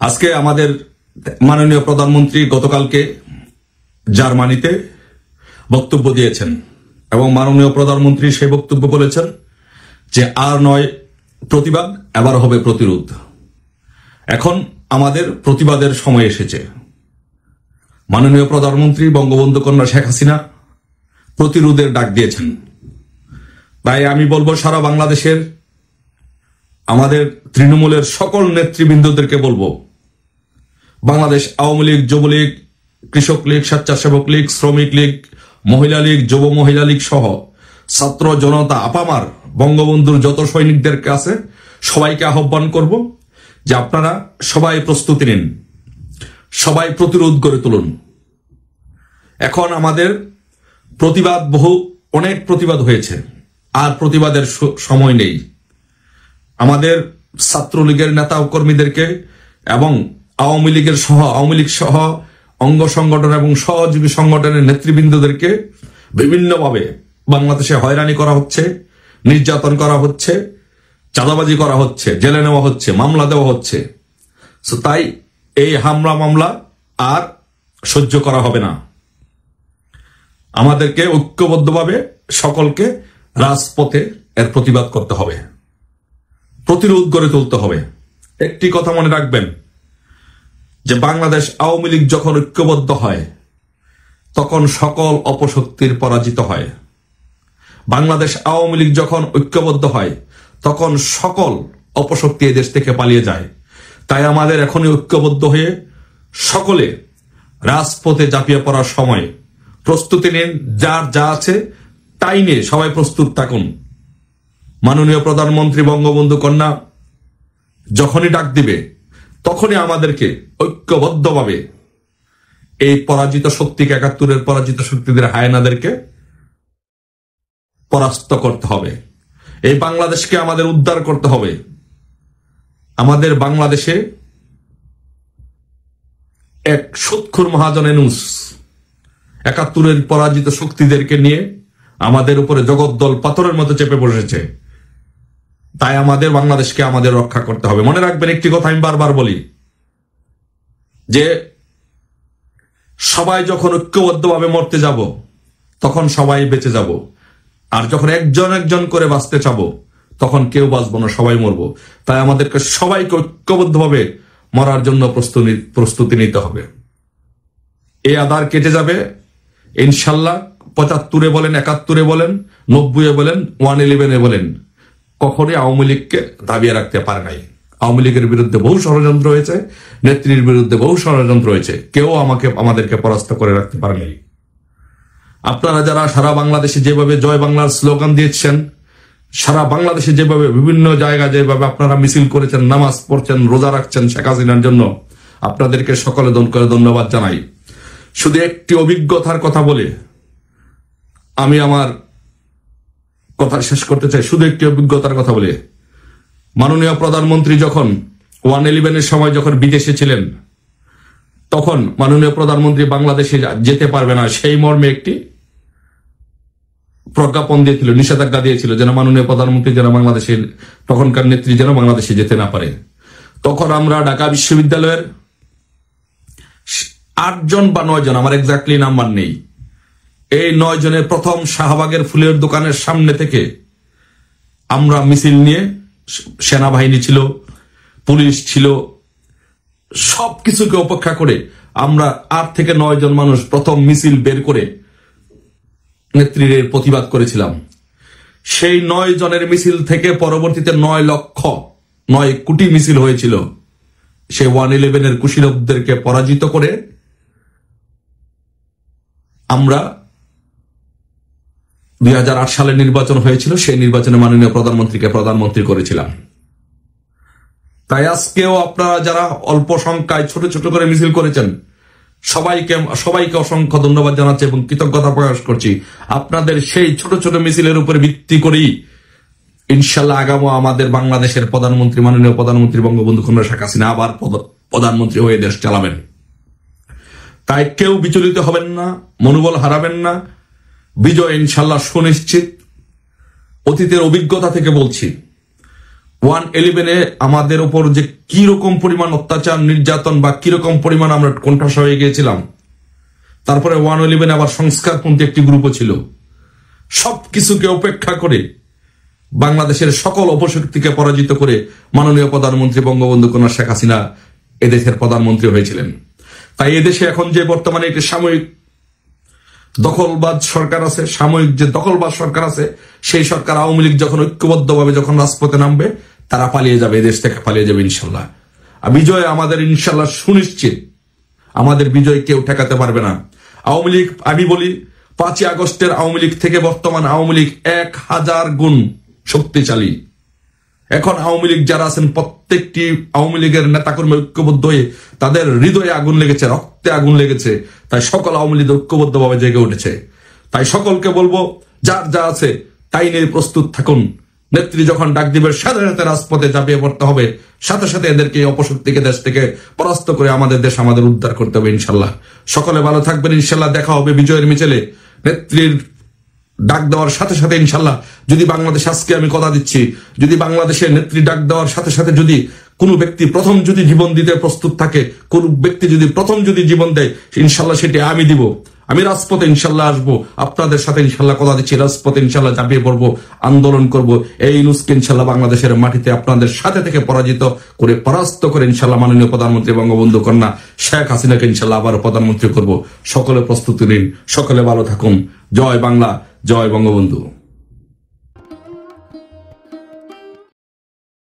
আজকে আমাদের মাননীয় প্রধানমন্ত্রী গতকালকে জার্মানিতে বক্তব্য দিয়েছেন এবং মাননীয় প্রধানমন্ত্রী সেই বক্তব্য বলেছেন যে আর নয় প্রতিবাদ, এবার হবে প্রতিরোধ। এখন আমাদের প্রতিবাদের সময় এসেছে। মাননীয় প্রধানমন্ত্রী বঙ্গবন্ধু কন্যা শেখ হাসিনা প্রতিরোধের ডাক দিয়েছেন। তাই আমি বলবো সারা বাংলাদেশের আমাদের তৃণমূলের সকল নেতৃবৃন্দদেরকে বলবো, বাংলাদেশ আওয়ামী লীগ, যুবলীগ, কৃষক লীগ, স্বেচ্ছাসেবক লীগ, শ্রমিক লীগ, মহিলা লীগ, যুব মহিলা লীগ সহ ছাত্র জনতা আপামার বঙ্গবন্ধুর যত সৈনিকদের কাছে সবাইকে আহ্বান করব যে আপনারা সবাই প্রস্তুতি নিন, সবাই প্রতিরোধ গড়ে তুলুন। এখন আমাদের প্রতিবাদ অনেক প্রতিবাদ হয়েছে, আর প্রতিবাদের সময় নেই। আমাদের ছাত্রলীগের নেতা ও কর্মীদেরকে এবং আওয়ামী লীগ সহ অঙ্গ সংগঠন এবং সহযোগী সংগঠনের নেতৃবৃন্দদেরকে বিভিন্নভাবে বাংলাদেশে হয়রানি করা হচ্ছে, নির্যাতন করা হচ্ছে, চাঁদাবাজি করা হচ্ছে, জেলে নেওয়া হচ্ছে, মামলা দেওয়া হচ্ছে। তাই এই হামলা মামলা আর সহ্য করা হবে না। আমাদেরকে ঐক্যবদ্ধভাবে সকলকে রাজপথে এর প্রতিবাদ করতে হবে, প্রতিরোধ গড়ে তুলতে হবে। একটি কথা মনে রাখবেন যে বাংলাদেশ আওয়ামী লীগ যখন ঐক্যবদ্ধ হয় তখন সকল অপশক্তির পরাজিত হয়। বাংলাদেশ আওয়ামী লীগ যখন ঐক্যবদ্ধ হয় তখন সকল অপশক্তি এদেশ থেকে পালিয়ে যায়। তাই আমাদের এখনই ঐক্যবদ্ধ হয়ে সকলে রাজপথে ঝাঁপিয়ে পড়ার সময়। প্রস্তুতি নিন, যার যা আছে তাই নিয়ে সবাই প্রস্তুত থাকুন। মাননীয় প্রধানমন্ত্রী বঙ্গবন্ধু কন্যা যখনই ডাক দিবে তখনই আমাদেরকে ঐক্যবদ্ধভাবে এই পরাজিত শক্তিকে, ৭১-এর পরাজিত শক্তিদের, হায়নাদেরকে পরাস্ত করতে হবে। এই বাংলাদেশকে আমাদের উদ্ধার করতে হবে। আমাদের বাংলাদেশে এক সুৎখুর মহাজন এনুস ৭১-এর পরাজিত শক্তিদেরকে নিয়ে আমাদের উপরে জগদ্দল পাথরের মতো চেপে বসেছে। তাই আমাদের বাংলাদেশকে আমাদের রক্ষা করতে হবে। মনে রাখবেন একটি কথা আমি বারবার বলি, যে সবাই যখন ঐক্যবদ্ধভাবে মরতে যাব তখন সবাই বেঁচে যাব, আর যখন একজন একজন করে বাঁচতে চাব তখন কেউ বাঁচবো না, সবাই মরবো। তাই আমাদেরকে সবাইকে ঐক্যবদ্ধভাবে মরার জন্য প্রস্তুতি নিতে হবে। এই আধার কেটে যাবে ইনশাল্লাহ। ৭৫-এ বলেন, ৭১-এ বলেন, ৯০-এ বলেন, 111-এ বলেন, কখনই আওয়ামী লীগকে দাবিয়ে রাখতে পারে নাই। আওয়ামী লীগের বিরুদ্ধে বহু ষড়যন্ত্র হয়েছে, নেত্রীর বিরুদ্ধে বহু ষড়যন্ত্র হয়েছে, কেউ আমাদেরকে পরাস্ত করে রাখতে পারে নাই। আপনারা যারা সারা বাংলাদেশে যেভাবে জয় বাংলার স্লোগান দিয়েছেন, সারা বাংলাদেশে যেভাবে বিভিন্ন জায়গায় যেভাবে আপনারা মিছিল করেছেন, নামাজ পড়ছেন, রোজা রাখছেন শেখ হাসিনার জন্য, আপনাদেরকে সকলে ধন্যবাদ জানাই। শুধু একটি অভিজ্ঞতার কথা বলে আমি আমার কথা শেষ করতে চাই। শুধু একটি অভিজ্ঞতার কথা বলে, মাননীয় প্রধানমন্ত্রী যখন 111-এর সময় যখন বিদেশে ছিলেন, তখন মাননীয় প্রধানমন্ত্রী বাংলাদেশে যেতে পারবে না সেই মর্মে একটি প্রজ্ঞাপন দিয়েছিল, নিষেধাজ্ঞা দিয়েছিল যেন মাননীয় প্রধানমন্ত্রী যেন বাংলাদেশের তখনকার নেত্রী যেন বাংলাদেশে যেতে না পারে। তখন আমরা ঢাকা বিশ্ববিদ্যালয়ের ৮ জন বা ৯ জন, আমার এক্স্যাক্টলি নাম্বার নেই, এই ৯ জনের প্রথম শাহবাগের ফুলের দোকানের সামনে থেকে আমরা মিছিল নিয়ে, সেনাবাহিনী ছিল, পুলিশ ছিল, সবকিছুকে উপেক্ষা করে আমরা ৮ থেকে ৯ জন মানুষ প্রথম মিছিল বের করে নেত্রীর প্রতিবাদ করেছিলাম। সেই ৯ জনের মিছিল থেকে পরবর্তীতে ৯ কোটি মিছিল হয়েছিল। সেই 111-এর কুশীলবদেরকে পরাজিত করে আমরা ২০০৮ সালে নির্বাচন হয়েছিল, সেই নির্বাচনে মাননীয় প্রধানমন্ত্রীকে প্রধানমন্ত্রী করেছিলাম। তাই আজকেও আপনারা যারা অল্প সংখ্যায় ছোট ছোট করে মিছিল করেছেন, সবাইকে অসংখ্য ধন্যবাদ জানাচ্ছি এবং কৃতজ্ঞতা প্রকাশ করছি। আপনাদের সেই ছোট ছোট মিছিলের উপরে ভিত্তি করেই ইনশাল্লাহ আগামী আমাদের বাংলাদেশের প্রধানমন্ত্রী, মাননীয় প্রধানমন্ত্রী বঙ্গবন্ধু কন্যা শেখ হাসিনা আবার প্রধানমন্ত্রী হয়ে দেশ চালাবেন। তাই কেউ বিচলিত হবেন না, মনোবল হারাবেন না। বিজয় ইনশাল্লাহ সুনিশ্চিত। অতীতের অভিজ্ঞতা থেকে বলছি, 111-এ আমাদের উপর যে কিরকম পরিমাণ অত্যাচার নির্যাতন বা কিরকম পরিমাণ আমরা কোণঠাসা হয়ে গিয়েছিলাম, তারপরে 111 আবার সংস্কারপন্থী একটি গ্রুপও ছিল। সবকিছুকে উপেক্ষা করে বাংলাদেশের সকল অপশক্তিকে পরাজিত করে মাননীয় প্রধানমন্ত্রী বঙ্গবন্ধু কন্যা শেখ হাসিনা এদেশের প্রধানমন্ত্রী হয়েছিলেন। তাই এদেশে এখন যে বর্তমানে একটি সাময়িক দখলবাজ সরকার আছে, সাময়িক যে দখলবাজ সরকার আছে, সেই সরকার আওয়ামী লীগ যখন ঐক্যবদ্ধভাবে যখন রাজপথে নামবে, তারা পালিয়ে যাবে, এদেশ থেকে পালিয়ে যাবে ইনশাল্লাহ। আর বিজয় আমাদের ইনশাল্লাহ সুনিশ্চিত। আমাদের বিজয় কেউ ঠেকাতে পারবে না। আওয়ামী লীগ, আমি বলি 5ই আগস্টের আওয়ামী লীগ থেকে বর্তমান আওয়ামী লীগ 1000 গুণ শক্তিশালী। এখন আওয়ামী লীগ যারা আছেন প্রত্যেকটি আওয়ামী লীগের নেতাকর্মী ঐক্যবদ্ধ হয়ে তাদের হৃদয়ে আগুন লেগেছে, রক্তে আগুন লেগেছে। তাই সকল আওয়ামী লীগ ঐক্যবদ্ধভাবে জেগে উঠেছে। তাই সকলকে বলবো, যার যা আছে তাই নিয়ে প্রস্তুত থাকুন। নেত্রী যখন ডাক দিবে সাথে সাথে রাজপথে ঝাঁপিয়ে পড়তে হবে, সাথে সাথে এদেরকে অপশক্তিকে দেশ থেকে পরাস্ত করে আমাদের দেশ আমাদের উদ্ধার করতে হবে ইনশাল্লাহ। সকলে ভালো থাকবেন ইনশাল্লাহ। দেখা হবে বিজয়ের মিছিলে। নেত্রীর ডাক দেওয়ার সাথে সাথে ইনশাল্লাহ, যদি বাংলাদেশ, আজকে আমি কথা দিচ্ছি, যদি বাংলাদেশের নেত্রী ডাক দেওয়ার সাথে সাথে যদি কোনো ব্যক্তি প্রথম যদি জীবন দিতে প্রস্তুত থাকে, কোন ব্যক্তি যদি প্রথম যদি জীবন দেয়, ইনশাল্লাহ সেটি আমি দিব। আমি রাজপথে ইনশাল্লাহ আসবো, আপনাদের সাথে ইনশাল্লাহ কথা দিচ্ছি, রাজপথে ইনশাল্লাহ ঝাঁপিয়ে পড়বো, আন্দোলন করব। এই ইউনূসকে ইনশাল্লাহ বাংলাদেশের মাটিতে আপনাদের সাথে থেকে পরাজিত করে পরাস্ত করে ইনশাল্লাহ মাননীয় প্রধানমন্ত্রী বঙ্গবন্ধু কন্যা শেখ হাসিনাকে ইনশাল্লাহ আবার প্রধানমন্ত্রী করব। সকলে প্রস্তুতি নিন, সকলে ভালো থাকুন। জয় বাংলা, জয় বঙ্গবন্ধু।